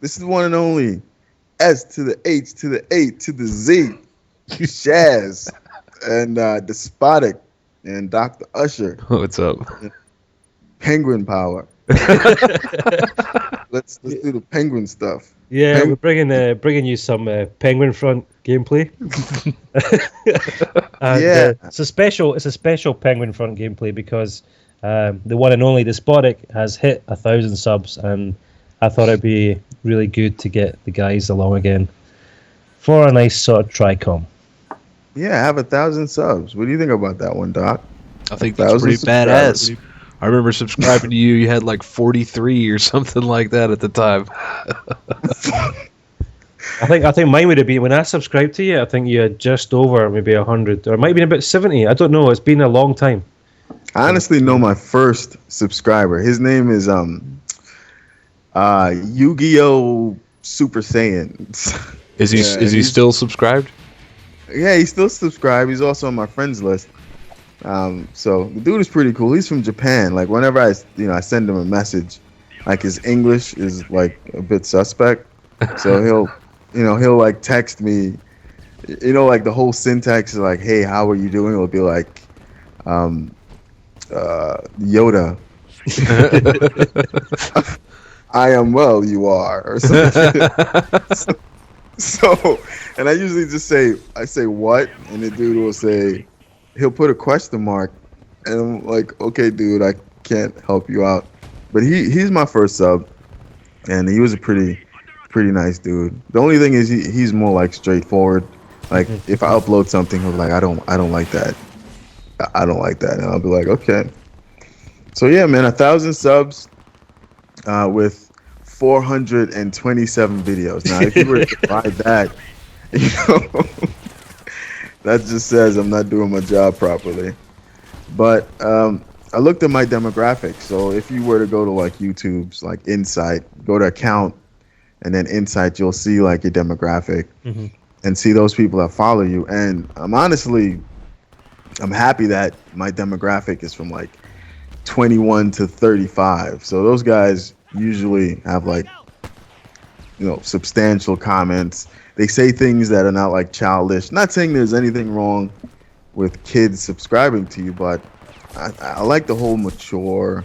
This is one and only S to the H to the A to the Z, Shaz, and Despotic, and Dr. Usher, What's up? Penguin Power. Let's do the penguin stuff. Yeah, we're bringing you some Penguinfront gameplay. And, Yeah. it's a special Penguinfront gameplay because the one and only Despotic has hit 1,000 subs, and I thought it'd be really good to get the guys along again for a nice sort of tri-com. Yeah, I have 1,000 subs. What do you think about that one, Doc? I think that's pretty 1,000 badass. I remember subscribing to you. You had like 43 or something like that at the time. I think mine would have been when I subscribed to you. I think you had just over maybe 100, or it might have been about 70. I don't know. It's been a long time. I honestly know my first subscriber. His name is Yu-Gi-Oh! Super Saiyan. Is he still subscribed? Yeah, he's still subscribed. He's also on my friends list. So the dude is pretty cool. He's from Japan. Like whenever I send him a message, like his English is like a bit suspect. So he'll like text me, like the whole syntax is like, "Hey, how are you doing?" It'll be like, Yoda. I am well, you are, or something. So, and I usually just say what, and the dude will say, he'll put a question mark, and I'm like, okay, dude, I can't help you out. But he's my first sub, and he was a pretty nice dude. The only thing is he's more like straightforward. Like if I upload something, he'll be like, I don't like that. I don't like that, and I'll be like, okay. So yeah, man, 1,000 subs, with 427 videos. Now, if you were to divide that, that just says I'm not doing my job properly. But I looked at my demographics. So if you were to go to like YouTube's like Insight, go to account, and then Insight, you'll see like your demographic and see those people that follow you. And I'm happy that my demographic is from like 21 to 35. So those guys usually have like, substantial comments. They say things that are not like childish. Not saying there's anything wrong with kids subscribing to you, but I like the whole mature,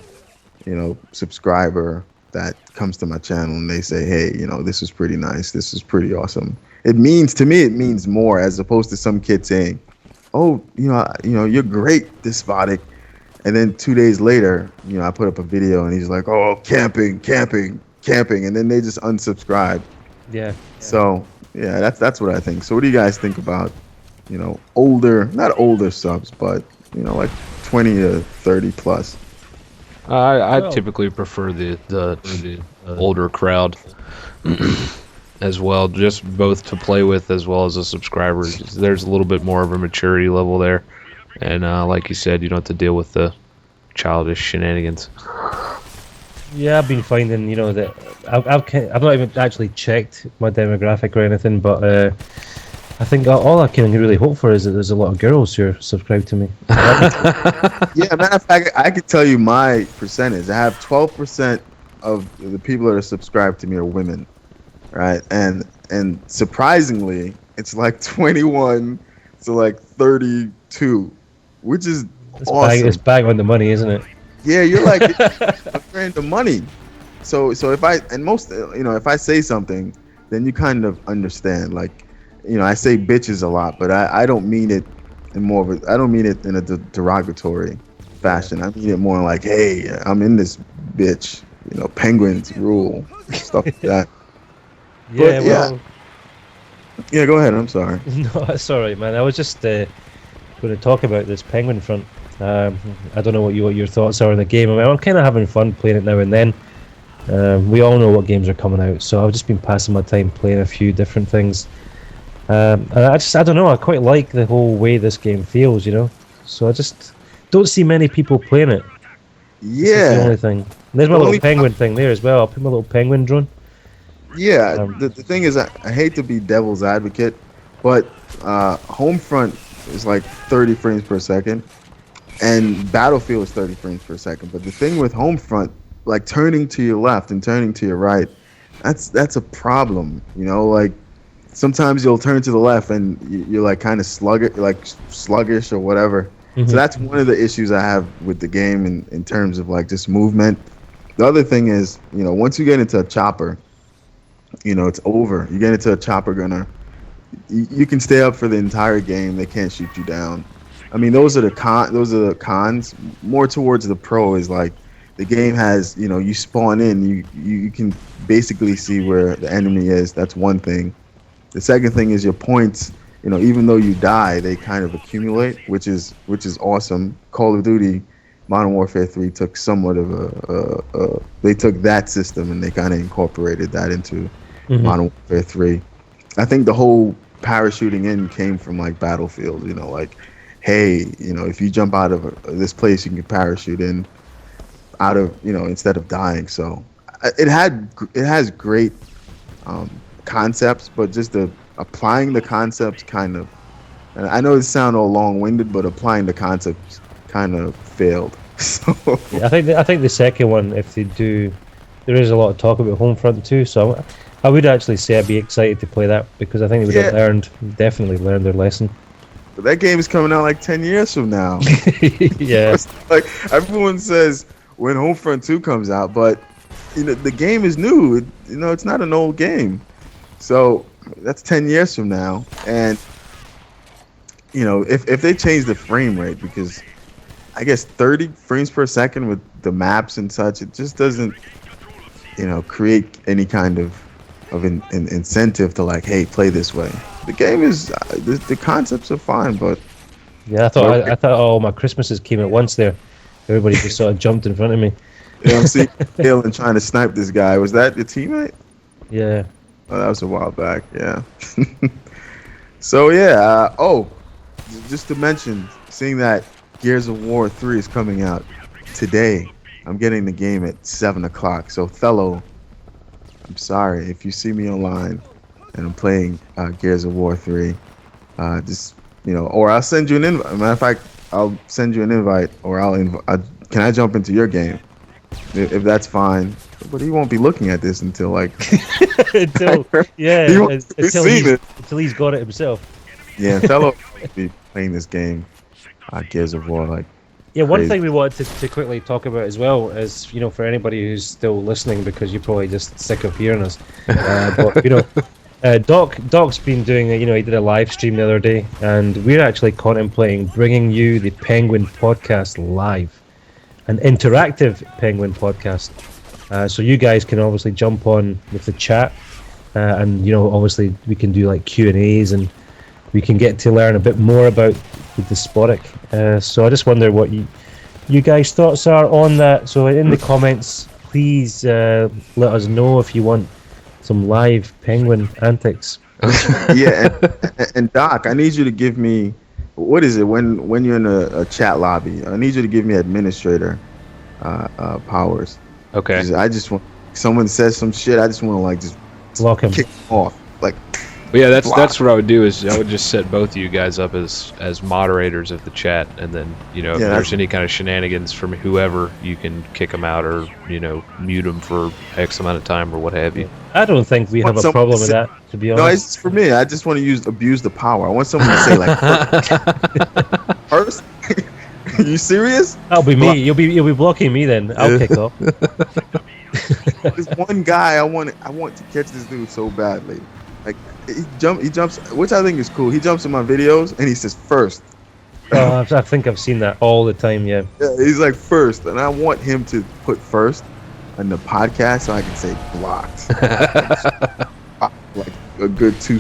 subscriber that comes to my channel and they say, hey, this is pretty nice. This is pretty awesome. It means more as opposed to some kid saying, oh, you're great, Despotic. And then 2 days later, I put up a video and he's like, oh, camping. And then they just unsubscribe. Yeah. So, yeah, that's what I think. So what do you guys think about, not older subs, but, like 20 to 30 plus? I typically prefer the older crowd as well, just both to play with as well as the subscribers. There's a little bit more of a maturity level there. And like you said, you don't have to deal with the childish shenanigans. Yeah, I've been finding, that I've not even actually checked my demographic or anything, but I think all I can really hope for is that there's a lot of girls who are subscribed to me. Yeah, matter of fact, I could tell you my percentage. I have 12% of the people that are subscribed to me are women, right? And surprisingly, it's like 21 to like 32, which is awesome. It's bang on the money, isn't it? Yeah, you're like you're into money. So if I say something, then you kind of understand. Like, I say bitches a lot, but I don't mean it I don't mean it in a derogatory fashion. I mean it more like, hey, I'm in this bitch. Penguins rule, stuff like that. Yeah, Yeah, go ahead. I'm sorry. No, it's all right, man. I was just going to talk about this Penguinfront. I don't know what your thoughts are on the game. I mean, I'm kind of having fun playing it now and then. We all know what games are coming out, so I've just been passing my time playing a few different things. And I don't know. I quite like the whole way this game feels, So I just don't see many people playing it. Yeah, that's the only thing. And there's my little penguin thing there as well. I'll put my little penguin drone. Yeah, the thing is, I hate to be devil's advocate, but Homefront is like 30 frames per second, and Battlefield is 30 frames per second. But the thing with Homefront, like turning to your left and turning to your right, that's a problem. You know, like sometimes you'll turn to the left and you're like kind of sluggish or whatever. So that's one of the issues I have with the game in terms of like just movement. The other thing is, you know, once you get into a chopper, you know, it's over. You get into a chopper gunner, you can stay up for the entire game. They can't shoot you down. I mean, those are the cons. More towards the pro is like the game has, you know, you spawn in, you can basically see where the enemy is. That's one thing. The second thing is your points. You know, even though you die, they kind of accumulate, which is awesome. Call of Duty, Modern Warfare 3 took somewhat of they took that system and they kind of incorporated that into Modern Warfare 3. I think the whole parachuting in came from like Battlefield. You know, like, hey, you know, if you jump out of this place, you can parachute in out of, you know, instead of dying. So it has great concepts, but just applying the concepts kind of, and I know it sounds all long-winded, but applying the concepts kind of failed. So yeah, I think the second one, if they do, there is a lot of talk about Homefront too. So I would actually say I'd be excited to play that because I think they would have definitely learned their lesson. But that game is coming out like 10 years from now. Yeah, like everyone says when Homefront 2 comes out, but you know the game is new. You know, it's not an old game. So that's 10 years from now, and you know if they change the frame rate, because I guess 30 frames per second with the maps and such, it just doesn't, you know, create any kind of an incentive to like, hey, play this way. The game is the concepts are fine, but yeah, I thought all my Christmases came at once there. Everybody just sort of jumped in front of me. Yeah, I'm seeing Halen trying to snipe this guy. Was that your teammate? Yeah. Oh, that was a while back. Yeah. So yeah. Just to mention, seeing that Gears of War 3 is coming out today. I'm getting the game at 7 o'clock. So Thello, I'm sorry if you see me online and I'm playing Gears of War 3. Just, you know, or I'll send you an invite. Matter of fact, I'll send you an invite, or can I jump into your game if that's fine? But he won't be looking at this until like until he's got it himself. Yeah, Thello will be playing this game, Gears of War, like. Yeah, one thing we wanted to quickly talk about as well is, you know, for anybody who's still listening, because you're probably just sick of hearing us, but you know, Doc's been doing he did a live stream the other day, and we're actually contemplating bringing you the Penguin podcast live, an interactive Penguin podcast. So you guys can obviously jump on with the chat, and you know, obviously we can do like Q&As, and we can get to learn a bit more about the Despotic. So I just wonder what you guys' thoughts are on that. So in the comments, please let us know if you want some live Penguin antics. Yeah, and Doc, I need you to give me, what is it when you're in a chat lobby? I need you to give me administrator powers. Okay. I just want, someone says some shit, I just want to like just block him, kick him off. Like, well, yeah, that's what I would do, is I would just set both of you guys up as moderators of the chat, and then, you know, if there's any kind of shenanigans from whoever, you can kick them out, or, you know, mute them for X amount of time or what have you. I don't think we have a problem with that, to be honest. No, it's for me. I just want to abuse the power. I want someone to say like, first. You serious? That'll be me. You'll be blocking me then. I'll kick off. There's one guy I want to catch this dude so badly. Like he jumps, which I think is cool. He jumps in my videos and he says first. Oh, I think I've seen that all the time. Yeah. Yeah, he's like first, and I want him to put first in the podcast so I can say blocked. Like a good 2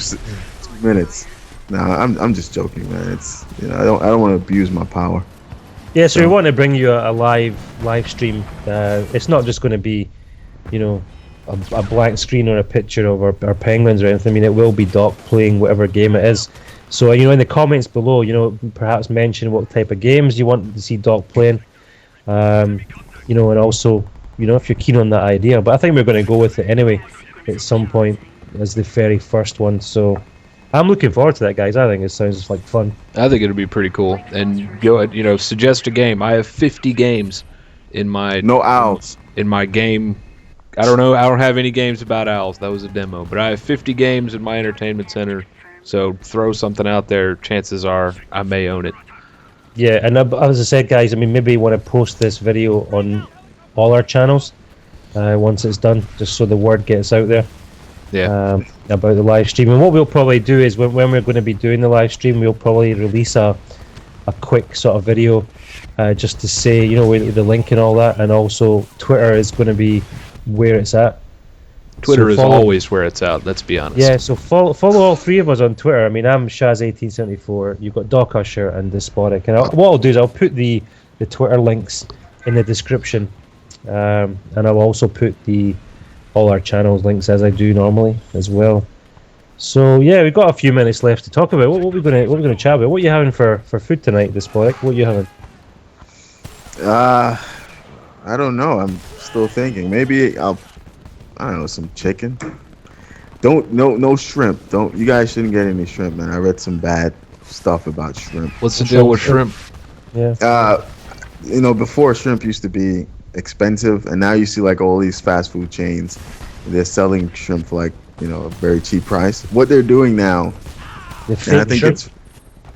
minutes. Nah, I'm just joking, man. It's, you know, I don't want to abuse my power. Yeah, so we want to bring you a live stream. It's not just going to be, you know, a blank screen or a picture of our penguins or anything. I mean, it will be Doc playing whatever game it is. So, you know, in the comments below, you know, perhaps mention what type of games you want to see Doc playing. You know, and also, you know, if you're keen on that idea. But I think we're going to go with it anyway at some point as the very first one. So I'm looking forward to that, guys. I think it sounds like fun. I think it'll be pretty cool. And go ahead, you know, suggest a game. I have 50 games in my no owls in my game I don't know. I don't have any games about owls. That was a demo. But I have 50 games in my entertainment center. So throw something out there. Chances are I may own it. Yeah, and as I said, guys, I mean, maybe you want to post this video on all our channels once it's done, just so the word gets out there. Yeah. About the live stream. And what we'll probably do is when we're going to be doing the live stream, we'll probably release a quick sort of video just to say, you know, with the link and all that. And also Twitter is going to be where it's at. Twitter is always where it's at, let's be honest. Yeah, so follow all three of us on Twitter. I mean, I'm Shaz1874, you've got Doc Usher and Despotic. And what I'll do is I'll put the Twitter links in the description. And I'll also put all our channels links as I do normally as well. So yeah, we've got a few minutes left to talk about. What we're gonna chat about? What are you having for food tonight, Despotic? What are you having? I don't know. I'm still thinking. Maybe I don't know, some chicken. No shrimp. You guys shouldn't get any shrimp, man. I read some bad stuff about shrimp. What's the deal with shrimp? Yeah. You know, before shrimp used to be expensive, and now you see like all these fast food chains, they're selling shrimp for like, you know, a very cheap price. What they're doing now, and I think shrimp?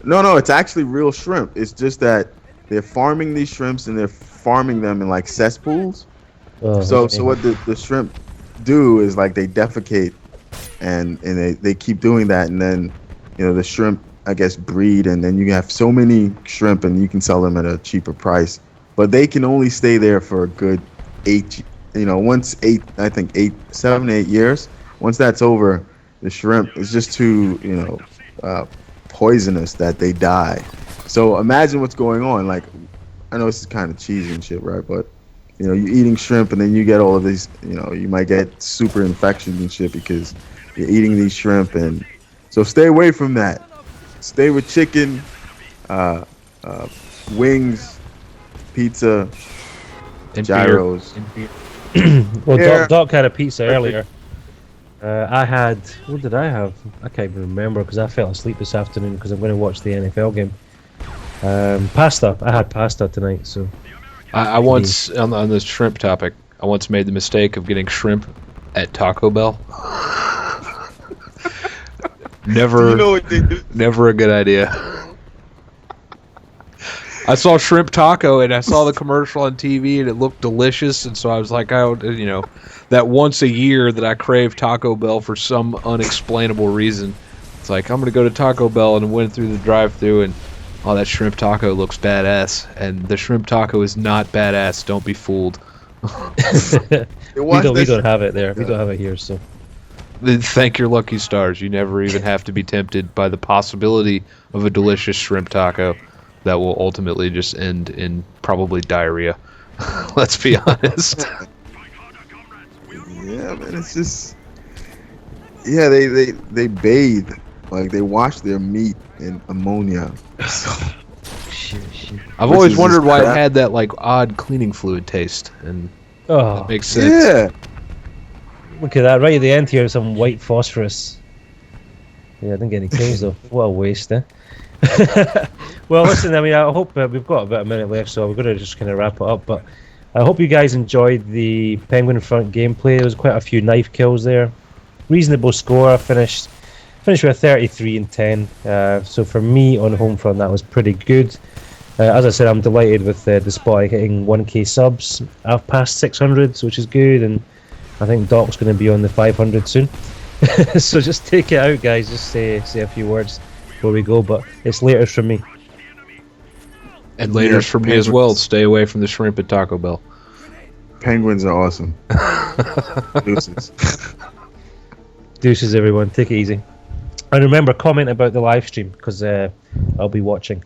It's actually real shrimp. It's just that they're farming these shrimps and they're farming them in like cesspools. So what the shrimp do is like they defecate and they keep doing that, and then, you know, the shrimp, I guess, breed, and then you have so many shrimp and you can sell them at a cheaper price. But they can only stay there for a good 7 to 8 years. Once that's over, the shrimp is just too, you know, poisonous that they die. So imagine what's going on. Like, I know this is kind of cheesy and shit, right? But, you know, you're eating shrimp and then you get all of these, you know, you might get super infections and shit because you're eating these shrimp. And so stay away from that. Stay with chicken, wings, pizza, and gyros. Well, Doc had a pizza earlier. I had, what did I have? I can't even remember because I fell asleep this afternoon because I'm going to watch the NFL game. Pasta. I had pasta tonight. So I once, on this shrimp topic, I once made the mistake of getting shrimp at Taco Bell. Never, you know what they do? Never a good idea. I saw shrimp taco and I saw the commercial on TV and it looked delicious, and so I was like, you know, that once a year that I crave Taco Bell for some unexplainable reason. It's like, I'm gonna go to Taco Bell, and went through the drive-thru and that shrimp taco looks badass, and the shrimp taco is not badass. Don't be fooled. we don't have it there. We don't have it here, so. Thank your lucky stars. You never even have to be tempted by the possibility of a delicious shrimp taco that will ultimately just end in probably diarrhea. Let's be honest. Yeah, man, it's just, yeah, they bathe, like they wash their meat in ammonia. So, I've always wondered why it had that like odd cleaning fluid taste, and that makes sense. Yeah. Look at that, right at the end here, some white phosphorus. Yeah, I didn't get any kills though. What a waste, eh? Well, listen, I mean, I hope we've got about a minute left, so we're going to just kind of wrap it up. But I hope you guys enjoyed the Penguinfront gameplay. There was quite a few knife kills there. Reasonable score. I finished with 33 and 10. So for me on Homefront, that was pretty good. As I said, I'm delighted with Despotic hitting 1k subs. I've passed 600, which is good, and I think Doc's going to be on the 500 soon. So just take it out, guys. Just say a few words before we go. But it's laters from me. And laters from me as well. Stay away from the shrimp at Taco Bell. Penguins are awesome. Deuces. Deuces, everyone. Take it easy. And remember, comment about the live stream because I'll be watching.